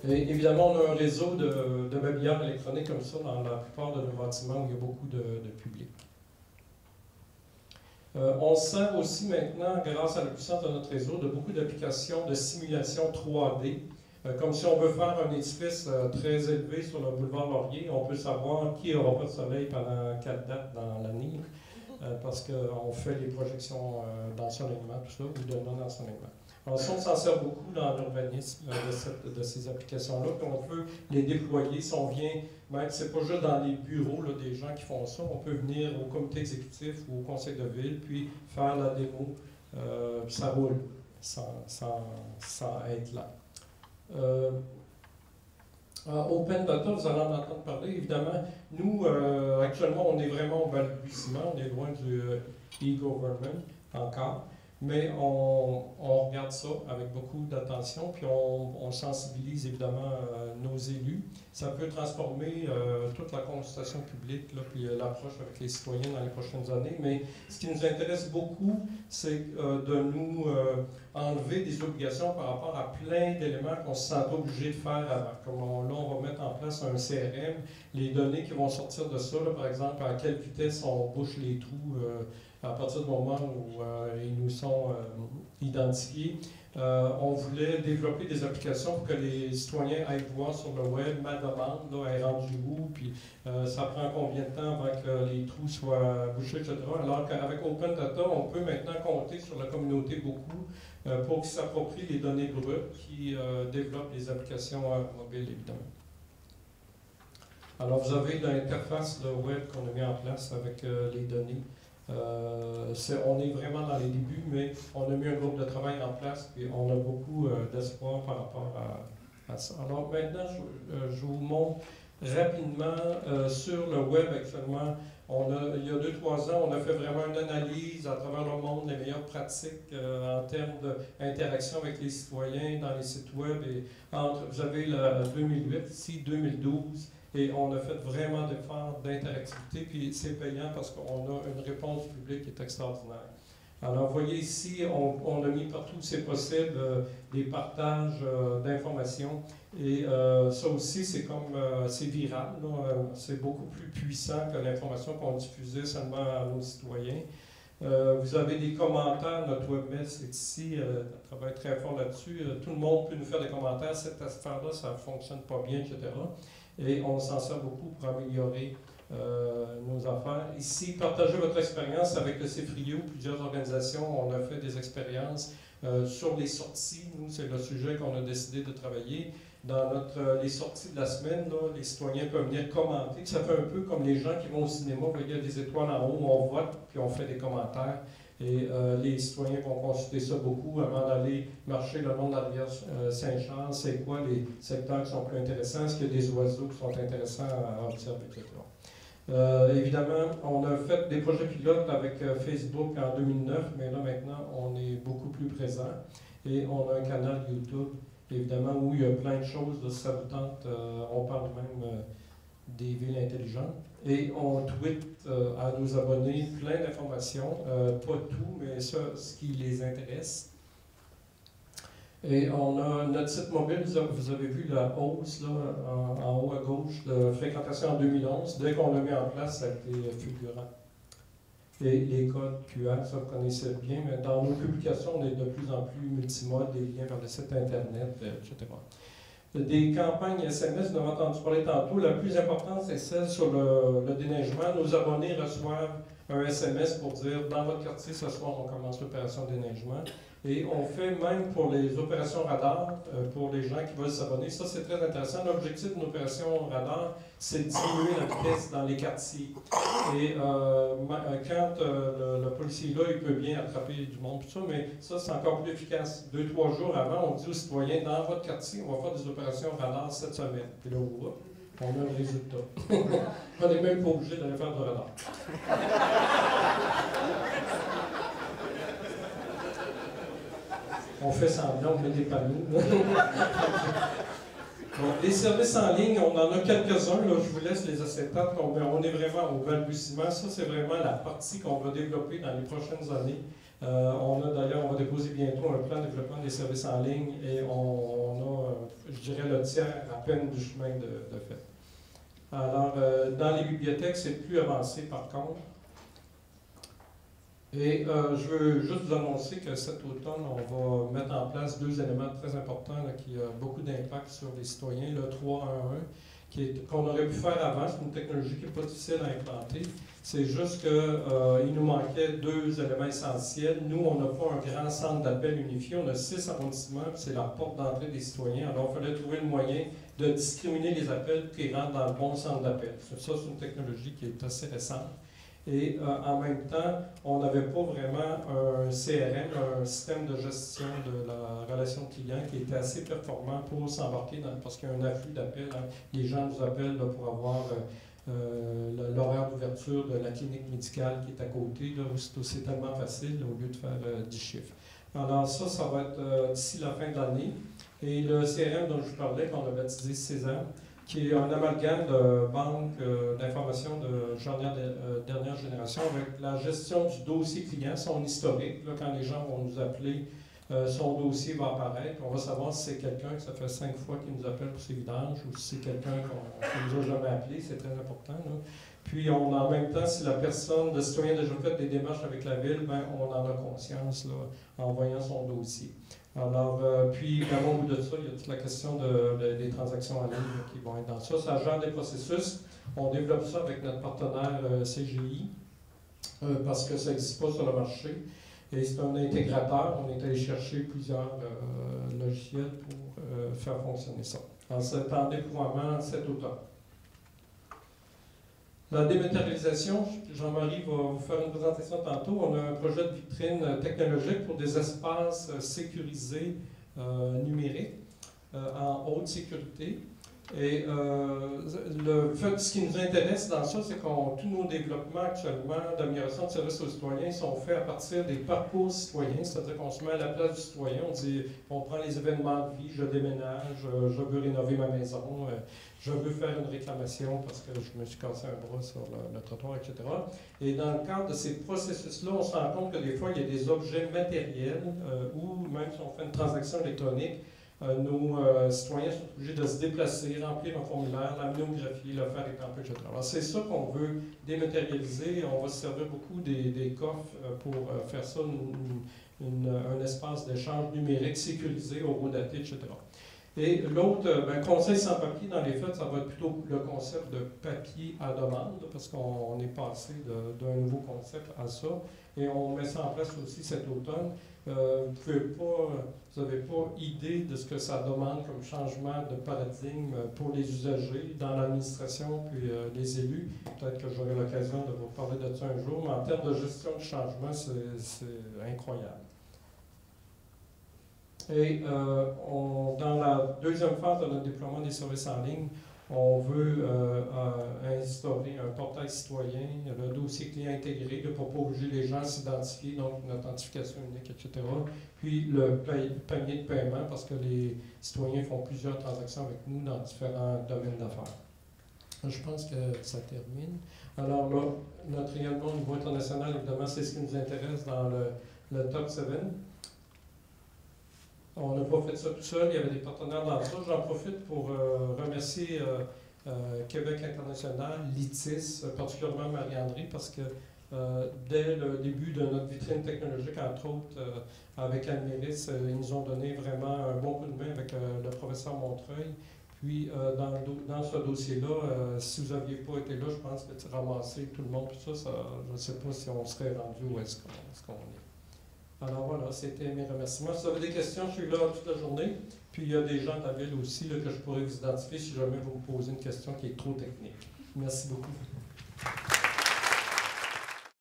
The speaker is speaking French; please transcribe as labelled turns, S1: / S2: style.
S1: Et évidemment, on a un réseau de babilleurs électroniques comme ça dans la plupart de nos bâtiments où il y a beaucoup de public. On sert aussi maintenant, grâce à la puissance de notre réseau, de beaucoup d'applications de simulation 3D. Comme si on veut faire un édifice très élevé sur le boulevard Laurier, on peut savoir qui n'aura pas de soleil pendant quelle date dans l'année, parce qu'on fait les projections d'ensoleillement, tout ça, ou de non-ensoleillement. Alors ça, on s'en sert beaucoup dans l'urbanisme de ces applications-là, puis on peut les déployer si on vient, même c'est pas juste dans les bureaux là, des gens qui font ça, on peut venir au comité exécutif ou au conseil de ville, puis faire la démo, puis ça roule sans être là. Open Data, vous allez en entendre parler. Évidemment, nous, actuellement, on est vraiment au balbutiement, on est loin du e-government encore, mais on regarde ça avec beaucoup d'attention, puis on sensibilise évidemment nos élus. Ça peut transformer toute la consultation publique, là, puis l'approche avec les citoyens dans les prochaines années, mais ce qui nous intéresse beaucoup, c'est de nous enlever des obligations par rapport à plein d'éléments qu'on se sentait obligé de faire avant. Comme là, on va mettre en place un CRM, les données qui vont sortir de ça, là, par exemple, à quelle vitesse on bouche les trous à partir du moment où ils nous sont identifiés. On voulait développer des applications pour que les citoyens aillent voir sur le web ma demande, là, elle est rendue où, puis ça prend combien de temps avant que les trous soient bouchés, etc. Alors qu'avec Open Data, on peut maintenant compter sur la communauté beaucoup pour qu'ils s'approprient les données brutes, qui développent les applications mobiles, évidemment. Alors, vous avez l'interface web qu'on a mis en place avec les données. On est vraiment dans les débuts, mais on a mis un groupe de travail en place et on a beaucoup d'espoir par rapport à ça. Alors maintenant, je vous montre rapidement sur le web actuellement. Il y a 2-3 ans, on a fait vraiment une analyse à travers le monde des meilleures pratiques en termes d'interaction avec les citoyens dans les sites web. Et vous avez le 2008, ici 2012. Et on a fait vraiment d'efforts d'interactivité, puis c'est payant parce qu'on a une réponse publique qui est extraordinaire. Alors, vous voyez ici, on a mis partout où c'est possible des partages d'informations. Et ça aussi, c'est viral, c'est beaucoup plus puissant que l'information qu'on diffusait seulement à nos citoyens. Vous avez des commentaires, notre webmail est ici, on travaille très fort là-dessus. Tout le monde peut nous faire des commentaires, cette affaire-là, ça ne fonctionne pas bien, etc. Et on s'en sert beaucoup pour améliorer nos affaires. Ici, partagez votre expérience avec le CFRIO, plusieurs organisations. On a fait des expériences sur les sorties. Nous, c'est le sujet qu'on a décidé de travailler. Dans les sorties de la semaine, là, les citoyens peuvent venir commenter. Ça fait un peu comme les gens qui vont au cinéma. Vous voyez, il y a des étoiles en haut, on vote, puis on fait des commentaires. Et les citoyens vont consulter ça beaucoup avant d'aller marcher le long de la rivière Saint-Charles. C'est quoi les secteurs qui sont plus intéressants? Est-ce qu'il y a des oiseaux qui sont intéressants à observer, etc. Évidemment, on a fait des projets pilotes avec Facebook en 2009, mais là maintenant, on est beaucoup plus présent. Et on a un canal YouTube, évidemment, où il y a plein de choses. Si ça vous tente, on parle même des villes intelligentes. Et on tweet à nos abonnés plein d'informations, pas tout, mais ça, ce qui les intéresse. Et on a notre site mobile, vous avez vu la hausse là, en haut à gauche de fréquentation en 2011. Dès qu'on l'a mis en place, ça a été fulgurant. Et les codes QR, ça vous connaissez bien, mais dans nos publications, on est de plus en plus multimode, des liens vers le site Internet, etc. Des campagnes SMS, nous avons entendu parler tantôt. La plus importante, c'est celle sur le déneigement. Nos abonnés reçoivent un SMS pour dire dans votre quartier, ce soir, on commence l'opération de déneigement. Et on fait même pour les opérations radar, pour les gens qui veulent s'abonner. Ça, c'est très intéressant. L'objectif d'une opération radar, c'est de diminuer la vitesse dans les quartiers. Et quand le policier là, il peut bien attraper du monde, tout ça, mais ça, c'est encore plus efficace. 2-3 jours avant, on dit aux citoyens, dans votre quartier, on va faire des opérations radar cette semaine. Puis là, on a un résultat. On n'est même pas obligé d'aller faire du radar. On fait semblant, on met des panneaux. Donc, les services en ligne, on en a quelques-uns. Je vous laisse les acétates. On est vraiment au balbutiement. Ça, c'est vraiment la partie qu'on va développer dans les prochaines années. On va déposer bientôt un plan de développement des services en ligne et on a, je dirais, le tiers à peine du chemin de fait. Alors, dans les bibliothèques, c'est plus avancé par contre. Et je veux juste vous annoncer que cet automne, on va mettre en place 2 éléments très importants là, qui ont beaucoup d'impact sur les citoyens. Le 3-1-1, qu'on aurait pu faire avant, c'est une technologie qui n'est pas difficile à implanter. C'est juste qu'il nous manquait 2 éléments essentiels. Nous, on n'a pas un grand centre d'appel unifié. On a 6 arrondissements, c'est la porte d'entrée des citoyens. Alors, il fallait trouver le moyen de discriminer les appels qui rentrent dans le bon centre d'appel. Ça, c'est une technologie qui est assez récente. Et en même temps, on n'avait pas vraiment un CRM, un système de gestion de la relation client qui était assez performant pour s'embarquer dans, parce qu'il y a un afflux d'appels. Hein. Les gens nous appellent là, pour avoir l'horaire d'ouverture de la clinique médicale qui est à côté. C'est tellement facile au lieu de faire 10 chiffres. Alors ça va être d'ici la fin de l'année. Et le CRM dont je vous parlais, qu'on a baptisé César, qui est un amalgame de banque d'informations de dernière génération avec la gestion du dossier client, son historique. Là, quand les gens vont nous appeler, son dossier va apparaître. On va savoir si c'est quelqu'un que ça fait 5 fois qu'il nous appelle pour ses vidanges ou si c'est quelqu'un qu'on ne nous a jamais appelé. C'est très important. Là. Puis, en même temps, si la personne, le citoyen a déjà fait des démarches avec la ville, ben, on en a conscience là, en voyant son dossier. Alors, puis, au bout de ça, il y a toute la question des transactions en ligne qui vont être dans ça. Ça gère des processus. On développe ça avec notre partenaire CGI parce que ça n'existe pas sur le marché. Et c'est un intégrateur. On est allé chercher plusieurs logiciels pour faire fonctionner ça. Alors, c'est en déploiement cet automne. La dématérialisation, Jean-Marie va vous faire une présentation tantôt. On a un projet de vitrine technologique pour des espaces sécurisés numériques en haute sécurité. Et ce qui nous intéresse dans ça, c'est que tous nos développements actuellement d'amélioration de services aux citoyens sont faits à partir des parcours citoyens, c'est-à-dire qu'on se met à la place du citoyen, on prend les événements de vie, je déménage, je veux rénover ma maison, je veux faire une réclamation parce que je me suis cassé un bras sur le trottoir, etc. Et dans le cadre de ces processus-là, on se rend compte que des fois, il y a des objets matériels ou même si on fait une transaction électronique, nos citoyens sont obligés de se déplacer, remplir un formulaire, l'amnographier, le faire étamper, etc. Alors c'est ça qu'on veut dématérialiser. On va se servir beaucoup des coffres pour faire ça, un espace d'échange numérique sécurisé, horodaté, etc. Et l'autre, conseil sans papier, dans les faits, ça va être plutôt le concept de papier à demande, parce qu'on est passé d'un nouveau concept à ça. Et on met ça en place aussi cet automne. Vous n'avez pas idée de ce que ça demande comme changement de paradigme pour les usagers, dans l'administration, puis les élus. Peut-être que j'aurai l'occasion de vous parler de ça un jour, mais en termes de gestion du changement, c'est incroyable. Et dans la deuxième phase de notre déploiement des services en ligne, on veut instaurer un portail citoyen, le dossier client intégré pour ne pas obliger les gens à s'identifier, donc une authentification unique, etc. Puis le panier de paiement, parce que les citoyens font plusieurs transactions avec nous dans différents domaines d'affaires. Je pense que ça termine. Alors là, notre rayonnement au niveau international, évidemment, c'est ce qui nous intéresse dans le Top 7. On n'a pas fait ça tout seul, il y avait des partenaires dans ça. J'en profite pour remercier Québec International, l'ITIS, particulièrement Marie-André, parce que dès le début de notre vitrine technologique, entre autres, avec Alméris, ils nous ont donné vraiment un bon coup de main avec le professeur Montreuil. Puis, dans ce dossier-là, si vous n'aviez pas été là, je pense que ramasser tout le monde, tout ça, je ne sais pas si on serait rendu où est-ce qu'on est. Alors voilà, c'était mes remerciements. Si vous avez des questions, je suis là toute la journée. Puis il y a des gens de la ville aussi là, que je pourrais vous identifier si jamais vous me posez une question qui est trop technique. Merci beaucoup.